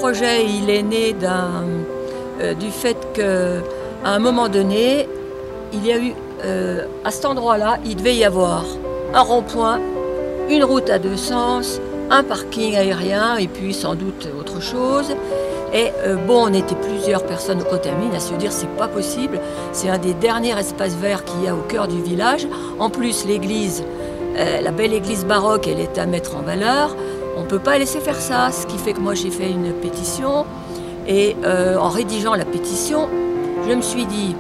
projet, il est né du fait qu'à un moment donné, il y a eu, à cet endroit-là, il devait y avoir un rond-point, une route à deux sens, un parking aérien et puis sans doute autre chose. Et bon, on était plusieurs personnes au Contamine à se dire c'est pas possible, c'est un des derniers espaces verts qu'il y a au cœur du village. En plus, l'église, la belle église baroque, elle est à mettre en valeur. On ne peut pas laisser faire ça, ce qui fait que moi j'ai fait une pétition. Et en rédigeant la pétition, je me suis dit,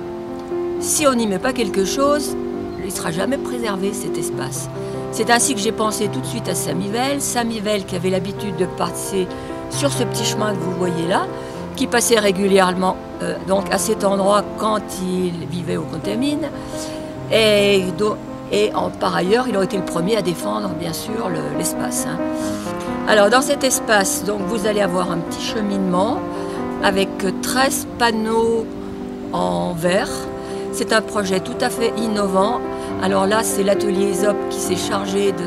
si on n'y met pas quelque chose, il ne sera jamais préservé cet espace. C'est ainsi que j'ai pensé tout de suite à Samivelle qui avait l'habitude de passer sur ce petit chemin que vous voyez là, qui passait régulièrement donc à cet endroit quand il vivait au Contamine. Par ailleurs, il aurait été le premier à défendre bien sûr l'espace. Alors dans cet espace, donc, vous allez avoir un petit cheminement avec 13 panneaux en verre. C'est un projet tout à fait innovant. Alors là, c'est l'atelier ESOP qui s'est chargé de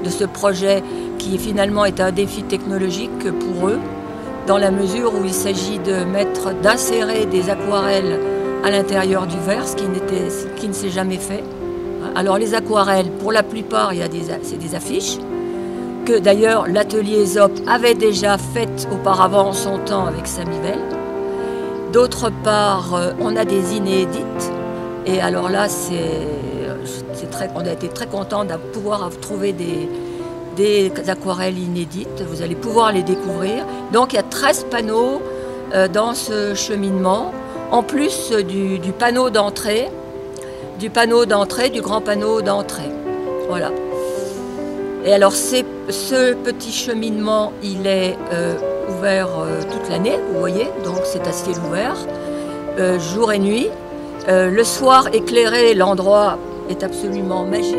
ce projet qui finalement est un défi technologique pour eux, dans la mesure où il s'agit d'insérer des aquarelles à l'intérieur du verre, ce qui ne s'est jamais fait. Alors les aquarelles, pour la plupart, c'est des affiches, que d'ailleurs l'atelier ESOP avait déjà faites auparavant en son temps avec Samivelle. D'autre part, on a des inédites, et alors là, on a été très contents de pouvoir trouver des aquarelles inédites. Vous allez pouvoir les découvrir. Donc il y a 13 panneaux dans ce cheminement, en plus du panneau d'entrée, du grand panneau d'entrée. Voilà. Et alors ce petit cheminement, il est ouvert toute l'année, vous voyez, donc c'est à ciel ouvert, jour et nuit. Le soir éclairé, l'endroit est absolument magique.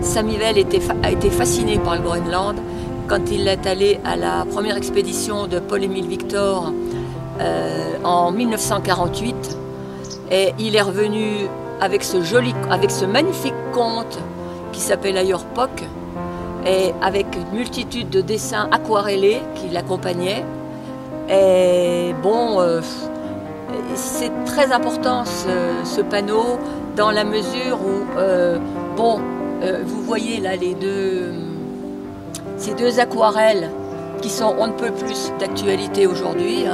Samivelle a été fasciné par le Groenland quand il est allé à la première expédition de Paul-Émile Victor en 1948. Et il est revenu avec ce magnifique conte qui s'appelle Ailleurs Poc, et avec une multitude de dessins aquarellés qui l'accompagnaient. Et bon, c'est très important ce panneau dans la mesure où, vous voyez là ces deux aquarelles qui sont on ne peut plus d'actualité aujourd'hui.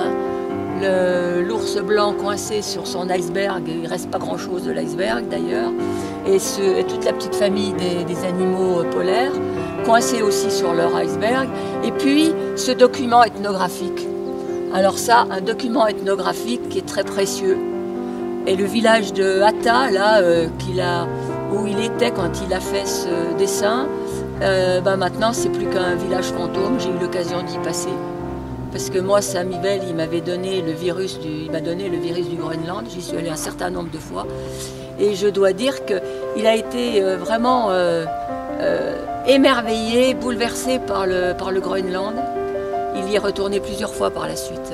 L'ours blanc coincé sur son iceberg, il ne reste pas grand chose de l'iceberg d'ailleurs, et toute la petite famille des animaux polaires, coincés aussi sur leur iceberg, et puis ce document ethnographique. Alors ça, un document ethnographique qui est très précieux. Et le village de Hata, là, où il était quand il a fait ce dessin, maintenant c'est plus qu'un village fantôme, j'ai eu l'occasion d'y passer. Parce que moi, Samivelle, il m'a donné le virus du Groenland. J'y suis allée un certain nombre de fois. Et je dois dire qu'il a été vraiment émerveillé, bouleversé par le Groenland. Il y est retourné plusieurs fois par la suite.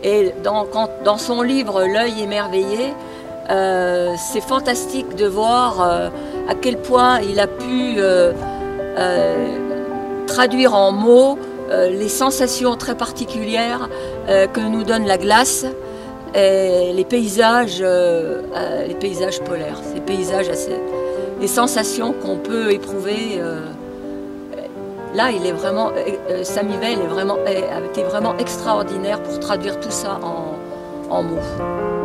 Et dans son livre « L'œil émerveillé », c'est fantastique de voir à quel point il a pu traduire en mots les sensations très particulières que nous donne la glace et les paysages polaires, les sensations qu'on peut éprouver. Là, Samivelle a été vraiment extraordinaire pour traduire tout ça en mots.